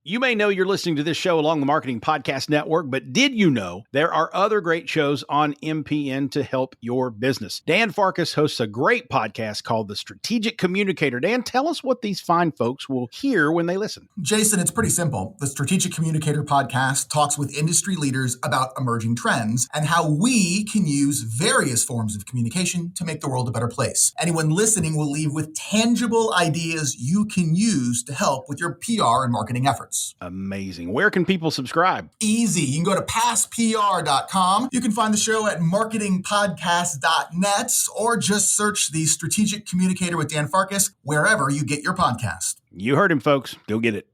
You may know you're listening to this show along the Marketing Podcast Network, but did you know there are other great shows on MPN to help your business? Dan Farkas hosts a great podcast called The Strategic Communicator. Dan, tell us what these fine folks will hear when they listen. Jason, it's pretty simple. The Strategic Communicator podcast talks with industry leaders about emerging trends and how we can use various forms of communication to make the world a better place. Anyone listening will leave with tangible ideas you can use to help with your PR and marketing efforts. Amazing. Where can people subscribe? Easy. You can go to passpr.com. You can find the show at marketingpodcast.net or just search the Strategic Communicator with Dan Farkas wherever you get your podcast. You heard him, folks. Go get it.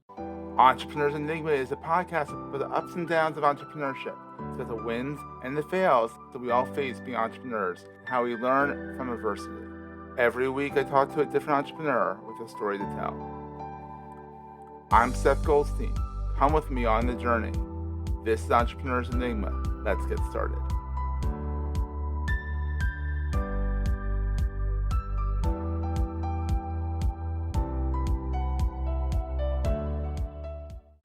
Entrepreneurs Enigma is a podcast for the ups and downs of entrepreneurship. So the wins and the fails that we all face being entrepreneurs, how we learn from adversity. Every week I talk to a different entrepreneur with a story to tell. I'm Seth Goldstein. Come with me on the journey. This is Entrepreneurs Enigma. Let's get started.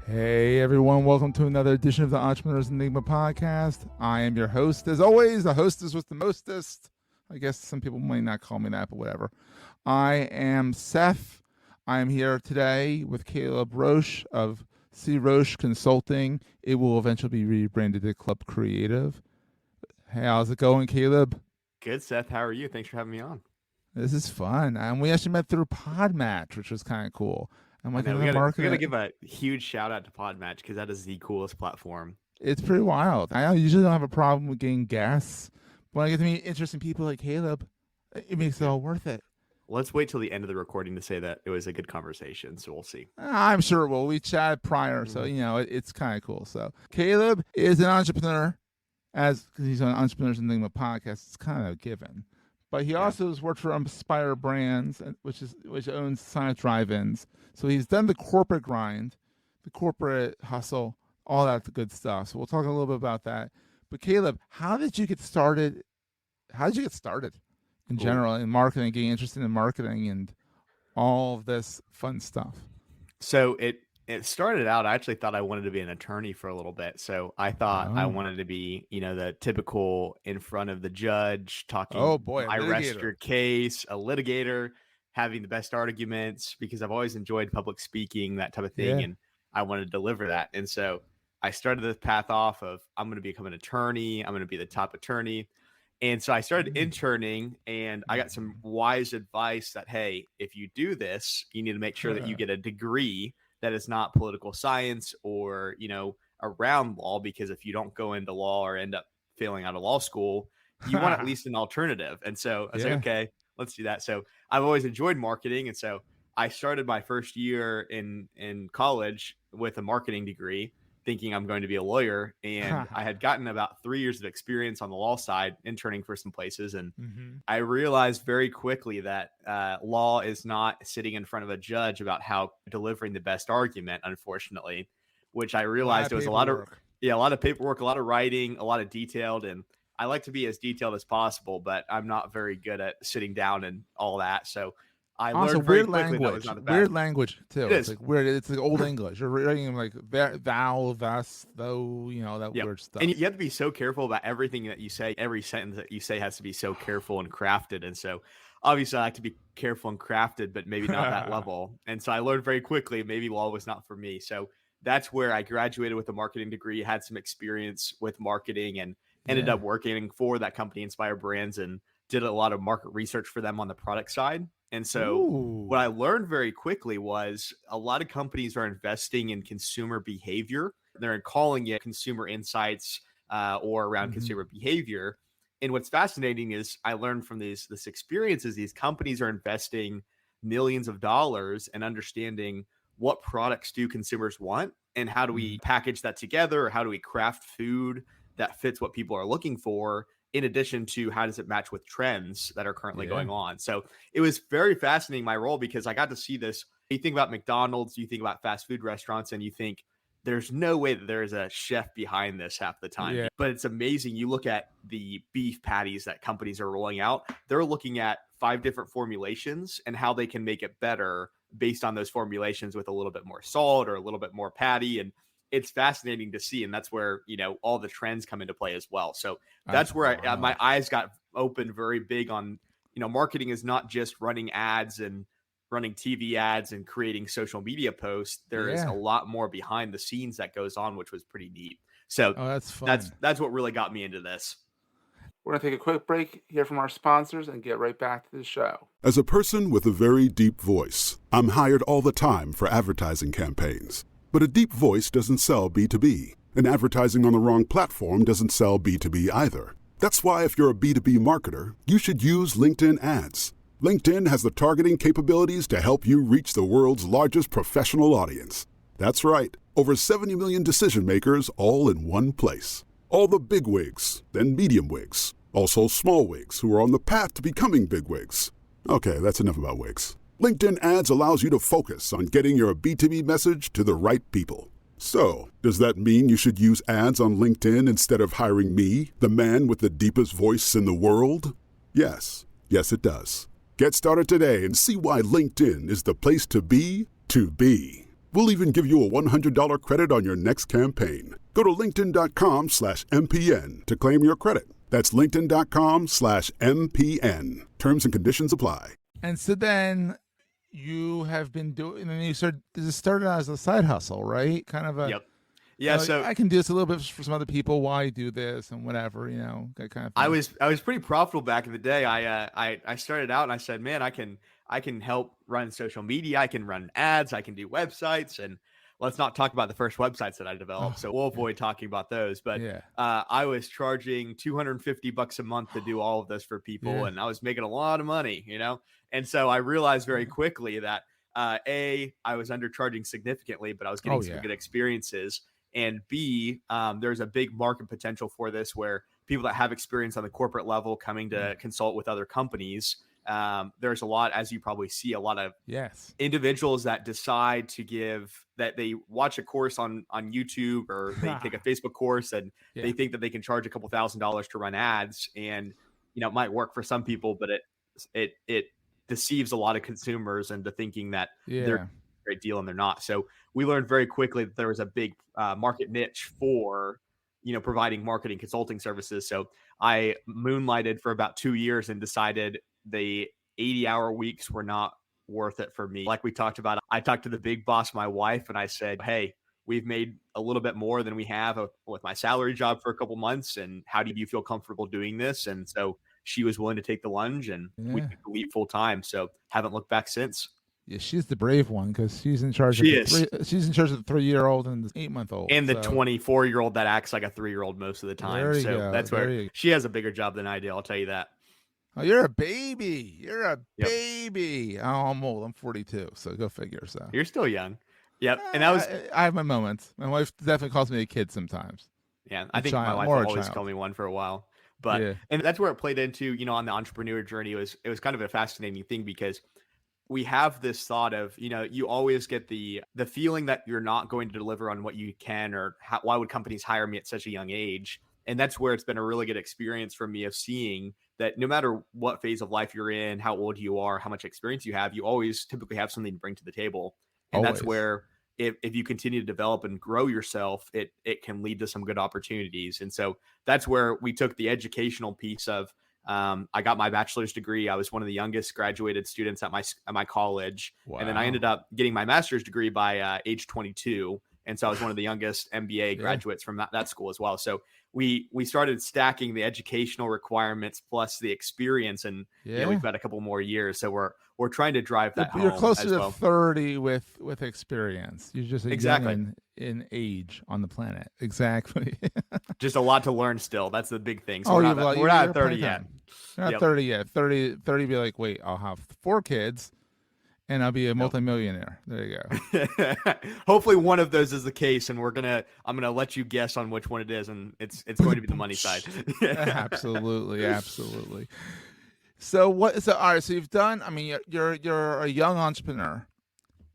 Hey everyone, welcome to another edition of the Entrepreneurs Enigma podcast. I am your host, as always, the hostess with the mostest. I guess some people might not call me that, but whatever. I am Seth. I am here today with Caleb Roche of C. Roche Consulting. It will eventually be rebranded to Club Creative. Hey, how's it going, Caleb? Good, Seth. How are you? Thanks for having me on. This is fun. And we actually met through Podmatch, which was kind of cool. I'm like, we gotta give a huge shout out to Podmatch because that is the coolest platform. It's pretty wild. I usually don't have a problem with getting guests, but when I get to meet interesting people like Caleb, it makes it all worth it. Let's wait till the end of the recording to say that it was a good conversation, so we'll see. I'm sure it will. We chatted prior, so it's kind of cool. So Caleb is an entrepreneur, because he's on Entrepreneurs Enigma podcast. It's kind of a given, but he also has worked for Inspire Brands, which owns Science Drive-ins. So he's done the corporate grind, the corporate hustle, all that good stuff. So we'll talk a little bit about that. But Caleb, how did you get started? In general, in marketing, getting interested in marketing and all of this fun stuff? So it started out, I actually thought I wanted to be an attorney for a little bit. So I thought I wanted to be, the typical in front of the judge talking, I rest your case, a litigator, having the best arguments, because I've always enjoyed public speaking, that type of thing. And I wanted to deliver that. And so I started this path off of, I'm going to become an attorney. I'm going to be the top attorney. And so I started interning, and I got some wise advice that, hey, if you do this, you need to make sure that you get a degree that is not political science or, around law, because if you don't go into law or end up failing out of law school, you want at least an alternative. And so I was like, okay, let's do that. So I've always enjoyed marketing. And so I started my first year in college with a marketing degree, thinking I'm going to be a lawyer. And I had gotten about 3 years of experience on the law side, interning for some places. And I realized very quickly that law is not sitting in front of a judge about how delivering the best argument, unfortunately, which I realized it was a lot of paperwork, a lot of writing, a lot of detailed. And I like to be as detailed as possible, but I'm not very good at sitting down and all that. So I learned very quickly that was not a bad. Weird language too. It's like weird. It's like old English. You're writing like thou, thus, though. That weird stuff. And you have to be so careful about everything that you say. Every sentence that you say has to be so careful and crafted. And so, obviously, I like to be careful and crafted, but maybe not that level. And so I learned very quickly maybe law was not for me. So that's where I graduated with a marketing degree, had some experience with marketing, and ended up working for that company, Inspire Brands, and did a lot of market research for them on the product side. And so what I learned very quickly was a lot of companies are investing in consumer behavior. They're calling it consumer insights or around consumer behavior. And what's fascinating is I learned from this experience is these companies are investing millions of dollars and understanding what products do consumers want and how do we package that together, or how do we craft food that fits what people are looking for, in addition to how does it match with trends that are currently going on. So it was very fascinating, my role, because I got to see this. You think about McDonald's, you think about fast food restaurants, and you think there's no way that there's a chef behind this half the time. But it's amazing. You look at the beef patties that companies are rolling out, they're looking at 5 different formulations and how they can make it better based on those formulations with a little bit more salt or a little bit more patty. And it's fascinating to see. And that's where, all the trends come into play as well. So that's where my eyes got open very big on, marketing is not just running ads and running TV ads and creating social media posts. There is a lot more behind the scenes that goes on, which was pretty neat. So that's fun. That's what really got me into this. We're going to take a quick break, hear from our sponsors, and get right back to the show. As a person with a very deep voice, I'm hired all the time for advertising campaigns. But a deep voice doesn't sell B2B, and advertising on the wrong platform doesn't sell B2B either. That's why if you're a B2B marketer, you should use LinkedIn ads. LinkedIn has the targeting capabilities to help you reach the world's largest professional audience. That's right, over 70 million decision makers all in one place. All the big wigs, then medium wigs, also small wigs who are on the path to becoming big wigs. Okay, that's enough about wigs. LinkedIn ads allows you to focus on getting your B2B message to the right people. So, does that mean you should use ads on LinkedIn instead of hiring me, the man with the deepest voice in the world? Yes. Yes, it does. Get started today and see why LinkedIn is the place to be to be. We'll even give you a $100 credit on your next campaign. Go to linkedin.com/MPN to claim your credit. That's linkedin.com/MPN. Terms and conditions apply. And so then you have been doing, and you started out as a side hustle, right? Kind of a, yep. Yeah, so I can do this a little bit for some other people. Why do this and whatever, that kind of thing. I was pretty profitable back in the day. I started out and I said, man, I can help run social media. I can run ads. I can do websites. And let's not talk about the first websites that I developed. So we'll avoid talking about those. But I was charging $250 a month to do all of this for people. And I was making a lot of money, And so I realized very quickly that I was undercharging significantly, but I was getting some good experiences. And B, there's a big market potential for this where people that have experience on the corporate level coming to consult with other companies. There's a lot, as you probably see, a lot of individuals that decide that they watch a course on YouTube or they take a Facebook course and they think that they can charge a couple $1,000s to run ads. And, it might work for some people, but it deceives a lot of consumers into thinking that they're a great deal and they're not. So we learned very quickly that there was a big market niche for, providing marketing consulting services. So I moonlighted for about 2 years and decided the 80-hour weeks were not worth it for me. Like we talked about, I talked to the big boss, my wife, and I said, hey, we've made a little bit more than we have with my salary job for a couple months. And how do you feel comfortable doing this? And so she was willing to take the lunge and we took the leap full time. So haven't looked back since. Yeah, she's the brave one because she's in charge. She's in charge of the 3-year-old and the 8-month-old, and the 24-year-old that acts like a 3-year-old most of the time. So that's where she has a bigger job than I do. I'll tell you that. Oh, you're a baby. You're a baby. Oh, I'm old. I'm 42. So go figure. So you're still young. Yep. And I have my moments. My wife definitely calls me a kid sometimes. Yeah, I think my wife will always call me one for a while. But and that's where it played into, on the entrepreneur journey. It was kind of a fascinating thing because we have this thought of, you always get the feeling that you're not going to deliver on what you can, or why would companies hire me at such a young age? And that's where it's been a really good experience for me of seeing that no matter what phase of life you're in, how old you are, how much experience you have, you always typically have something to bring to the table. And that's where if you continue to develop and grow yourself, it can lead to some good opportunities. And so that's where we took the educational piece of, I got my bachelor's degree. I was one of the youngest graduated students at my college. Wow. And then I ended up getting my master's degree by age 22. And so I was one of the youngest M.B.A. graduates from that school as well. So we started stacking the educational requirements plus the experience, and we've got a couple more years. So we're trying to drive that home. You're closer to 30 with experience. You're just young in age on the planet. Exactly. Just a lot to learn still. That's the big thing. So we're not 30 yet. You're not 30 yet. 30 be like, wait, I'll have 4 kids. And I'll be a multimillionaire. There you go. Hopefully one of those is the case, and I'm gonna let you guess on which one it is, and it's going to be the money side. Absolutely. So all right. So you've done. I mean, you're a young entrepreneur,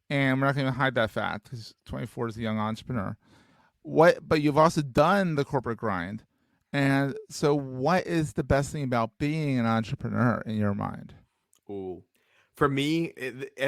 and we're not going to hide that fact because 24 is a young entrepreneur. But you've also done the corporate grind, and so what is the best thing about being an entrepreneur in your mind? Ooh. For me,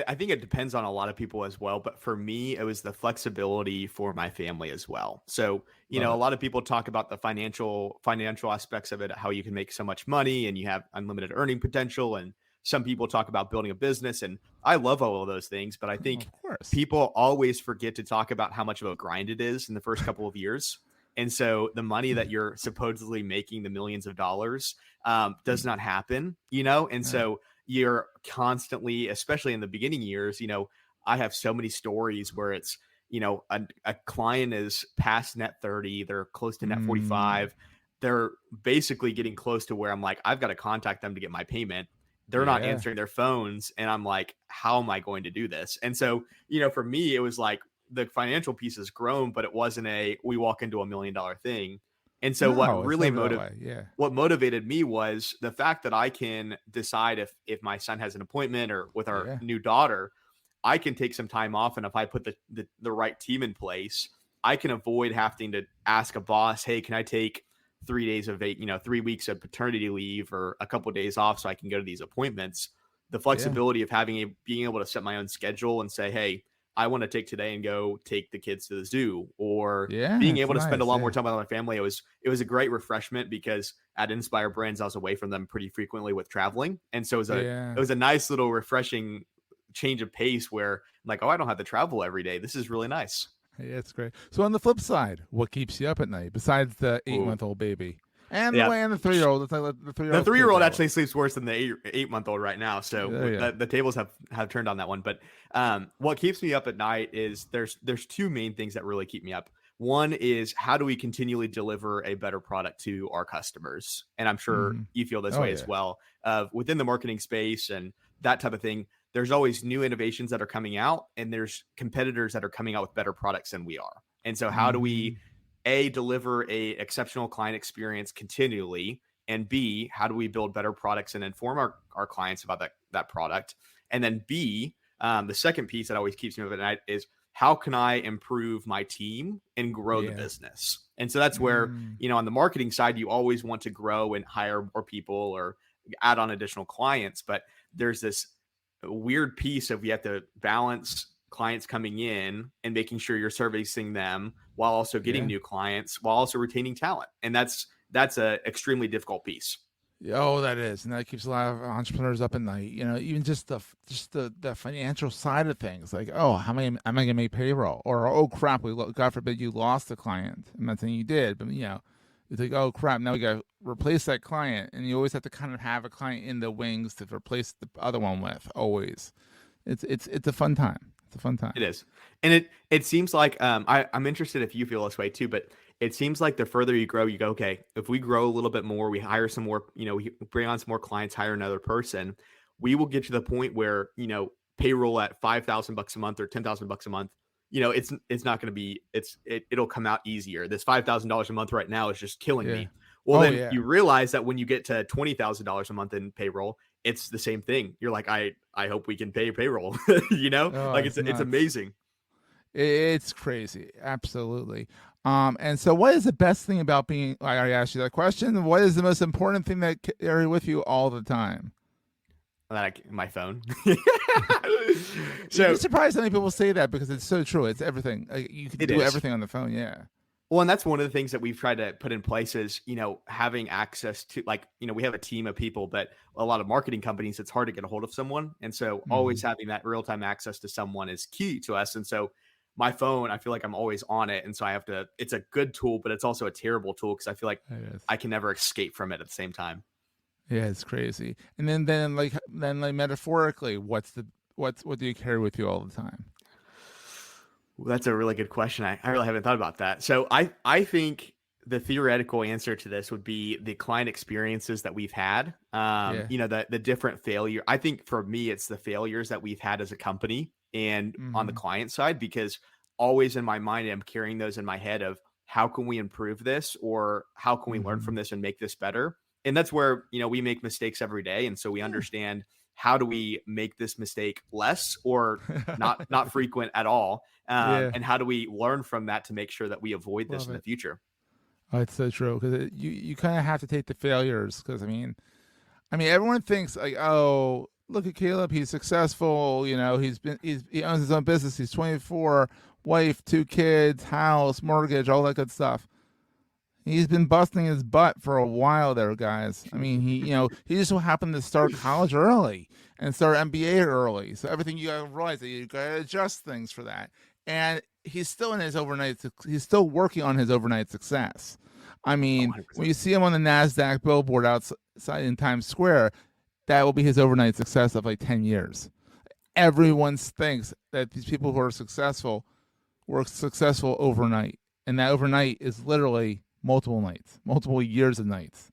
I think it depends on a lot of people as well. But for me, it was the flexibility for my family as well. So, a lot of people talk about the financial aspects of it, how you can make so much money and you have unlimited earning potential. And some people talk about building a business. And I love all of those things. But I think people always forget to talk about how much of a grind it is in the first couple of years. And so the money that you're supposedly making, the millions of dollars, does not happen, And so you're constantly, especially in the beginning years, I have so many stories where it's, a client is past net 30, they're close to net 45. They're basically getting close to where I'm like, I've got to contact them to get my payment. They're not answering their phones. And I'm like, how am I going to do this? And so, for me, it was like the financial piece has grown, but it wasn't we walk into $1 million thing. And so what really motivated me was the fact that I can decide if my son has an appointment or with our new daughter, I can take some time off. And if I put the right team in place, I can avoid having to ask a boss, hey, can I take 3 days of 3 weeks of paternity leave or a couple of days off so I can go to these appointments. The flexibility of being able to set my own schedule and say, hey, I want to take today and go take the kids to the zoo, or being able to spend a lot more time with my family. It was a great refreshment because at Inspire Brands, I was away from them pretty frequently with traveling. And so it was a nice little refreshing change of pace where I'm like, oh, I don't have to travel every day. This is really nice. Yeah, it's great. So on the flip side, what keeps you up at night besides the 8-month-old baby? And the 3-year-old. The 3-year-old actually sleeps worse than the 8-month-old right now. So the tables have turned on that one. But what keeps me up at night is there's two main things that really keep me up. One is, how do we continually deliver a better product to our customers? And I'm sure you feel this way as well. Within the marketing space and that type of thing, there's always new innovations that are coming out, and there's competitors that are coming out with better products than we are. And so how do we deliver a exceptional client experience continually, and B, how do we build better products and inform our clients about that product? And then B, the second piece that always keeps me up at night is, how can I improve my team and grow the business? And so that's where, on the marketing side, you always want to grow and hire more people or add on additional clients. But there's this weird piece of, you have to balance clients coming in and making sure you're servicing them while also getting new clients, while also retaining talent. And that's a extremely difficult piece. Oh, that is. And that keeps a lot of entrepreneurs up at night. Even just the financial side of things, like, oh, how am I going to make payroll? Or, oh crap, God forbid you lost a client. I'm not saying you did, but it's like, oh crap, now we got to replace that client. And you always have to kind of have a client in the wings to replace the other one with, always. It's a fun time. It's a fun time. It is. And it seems like, I'm interested if you feel this way too, but it seems like the further you grow, you go, okay, if we grow a little bit more, we hire some more, we bring on some more clients, hire another person, we will get to the point where, payroll at $5,000 a month or $10,000 a month, it's not going to be, it'll come out easier. This $5,000 a month right now is just killing me. Well, you realize that when you get to $20,000 a month in payroll, it's the same thing. You're like, I hope we can pay payroll, it's amazing. It's crazy. Absolutely. And so what is the best thing about being, I already asked you that question. What is the most important thing that carry with you all the time? My phone. So you're surprised how many people say that, because it's so true. It's everything. You can do everything on the phone. Yeah. Well, and that's one of the things that we've tried to put in place is, having access to, we have a team of people, but a lot of marketing companies, it's hard to get a hold of someone. And so always having that real-time access to someone is key to us. And so my phone, I feel like I'm always on it. And so it's a good tool, but it's also a terrible tool because I feel like I can never escape from it at the same time. Yeah, it's crazy. And then metaphorically, what do you carry with you all the time? Well, that's a really good question. I really haven't thought about that. So I think the theoretical answer to this would be the client experiences that we've had. The different failure. I think for me, it's the failures that we've had as a company and on the client side, because always in my mind, I'm carrying those in my head of, how can we improve this, or how can we learn from this and make this better? And that's where, we make mistakes every day. And so we understand, how do we make this mistake less or not frequent at all? And how do we learn from that to make sure that we avoid this in the future? Oh, it's so true, because you kind of have to take the failures, because I mean, everyone thinks like, oh, look at Caleb. He's successful. He owns his own business. He's 24, wife, 2 kids, house, mortgage, all that good stuff. He's been busting his butt for a while there, guys. I mean, he just so happened to start college early and start M.B.A. early. So everything you gotta realize that you gotta adjust things for that. And he's still he's still working on his overnight success. I mean, 100%. When you see him on the NASDAQ billboard outside in Times Square, that will be his overnight success of like 10 years. Everyone thinks that these people who are successful were successful overnight. And that overnight is literally multiple nights, multiple years of nights.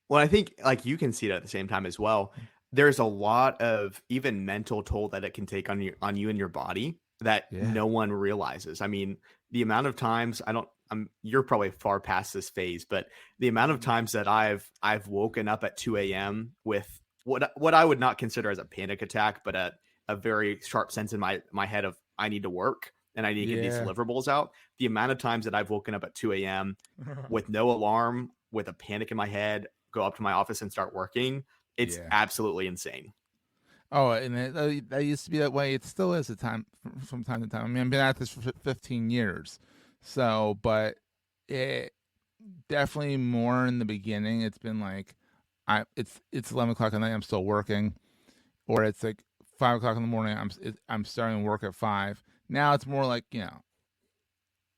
Well, I think like you can see it at the same time as well. There's a lot of even mental toll that it can take on you and your body that no one realizes. I mean, the amount of times you're probably far past this phase, but the amount of times that I've woken up at 2 a.m. with what I would not consider as a panic attack, but a very sharp sense in my head of I need to work and I need to get these deliverables out. The amount of times that I've woken up at 2 a.m. with no alarm, with a panic in my head, go up to my office and start working, it's absolutely insane. Oh, and that used to be that way. It still is from time to time. I mean, I've been at this for 15 years. So, but it definitely more in the beginning. It's been like, it's 11 o'clock at night. I'm still working, or it's like 5 o'clock in the morning. I'm starting work at 5. Now it's more like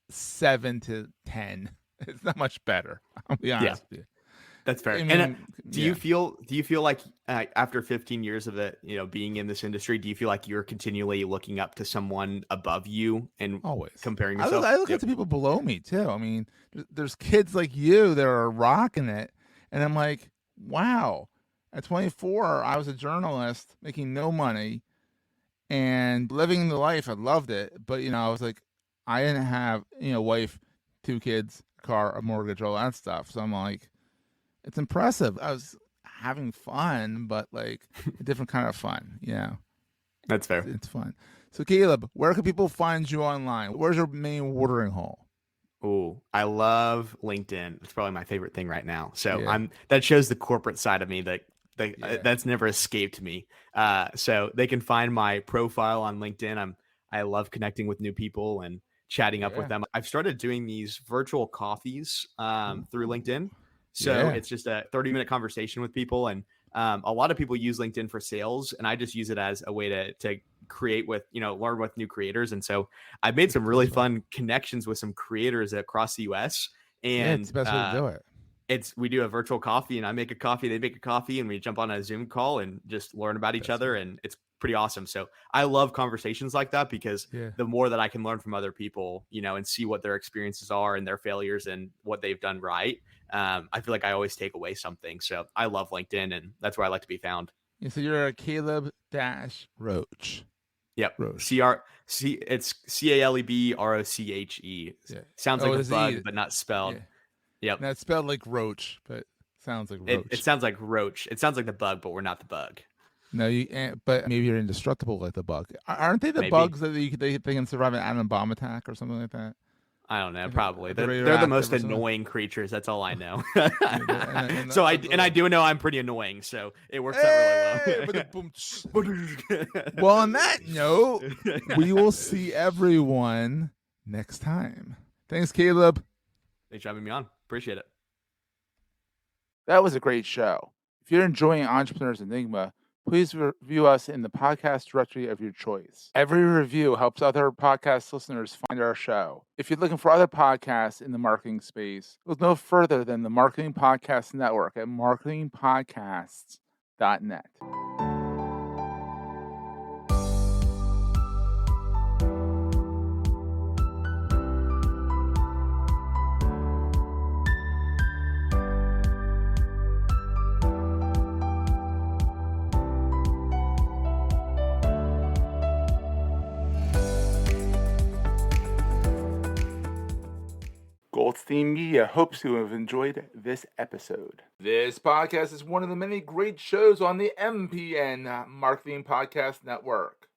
7 to 10. It's not much better. I'll be honest with you. That's fair. I mean, do you feel like after 15 years of it, being in this industry, do you feel like you're continually looking up to someone above you and always comparing yourself? I look up to people below me too. I mean, there's kids like you that are rocking it, and I'm like, wow. At 24, I was a journalist making no money and living the life. I loved it, but I was like, I didn't have wife, 2 kids, car, a mortgage, all that stuff. So I'm like, it's impressive. I was having fun, but like a different kind of fun. That's fair. It's fun. So Caleb, where can people find you online? Where's your main watering hole? Oh, I love LinkedIn. It's probably my favorite thing right now. So that shows the corporate side of me that's never escaped me. So they can find my profile on LinkedIn. I love connecting with new people and chatting up with them. I've started doing these virtual coffees through LinkedIn. So it's just a 30-minute conversation with people. And a lot of people use LinkedIn for sales, and I just use it as a way to create with, learn with new creators. And so I've made some really fun connections with some creators across the US. And it's the best way to do it. We do a virtual coffee, and I make a coffee, they make a coffee, and we jump on a Zoom call and just learn about each other. And it's pretty awesome. So I love conversations like that because the more that I can learn from other people, and see what their experiences are and their failures and what they've done right. I feel like I always take away something. So I love LinkedIn, and that's where I like to be found. Yeah, so you're a Caleb-Roche. Yep. Roche. It's CALEBROCHE. Yeah. Sounds like a bug, but not spelled. Yeah. Yep. Not spelled like Roach, but sounds like Roach. It sounds like Roach. It sounds like the bug, but we're not the bug. No, but maybe you're indestructible like the bug. Aren't they the bugs that they can survive an atom bomb attack or something like that? I don't know. Probably they're the most annoying creatures. That's all I know. So I do know I'm pretty annoying. So it works out really well. Well, on that note, we will see everyone next time. Thanks, Caleb. Thanks for having me on. Appreciate it. That was a great show. If you're enjoying Entrepreneur's Enigma, please review us in the podcast directory of your choice. Every review helps other podcast listeners find our show. If you're looking for other podcasts in the marketing space, look no further than the Marketing Podcast Network at marketingpodcasts.net. Goldstein Media hopes you have enjoyed this episode. This podcast is one of the many great shows on the MPN Marketing Podcast Network.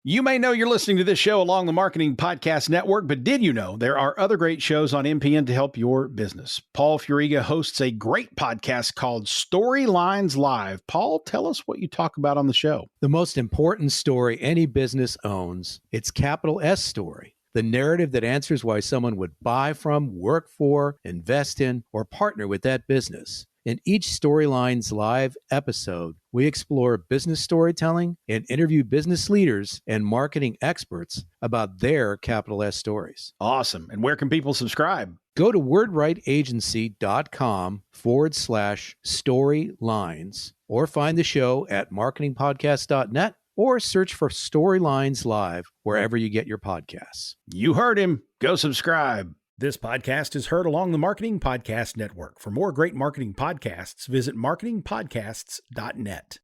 You may know you're listening to this show along the Marketing Podcast Network, but did you know there are other great shows on MPN to help your business? Paul Furiga hosts a great podcast called Storylines Live. Paul, tell us what you talk about on the show. The most important story any business owns, its capital S story. The narrative that answers why someone would buy from, work for, invest in, or partner with that business. In each Storylines Live episode, we explore business storytelling and interview business leaders and marketing experts about their capital S stories. Awesome. And where can people subscribe? Go to wordwriteagency.com/storylines or find the show at marketingpodcast.net or search for Storylines Live wherever you get your podcasts. You heard him. Go subscribe. This podcast is heard along the Marketing Podcast Network. For more great marketing podcasts, visit marketingpodcasts.net.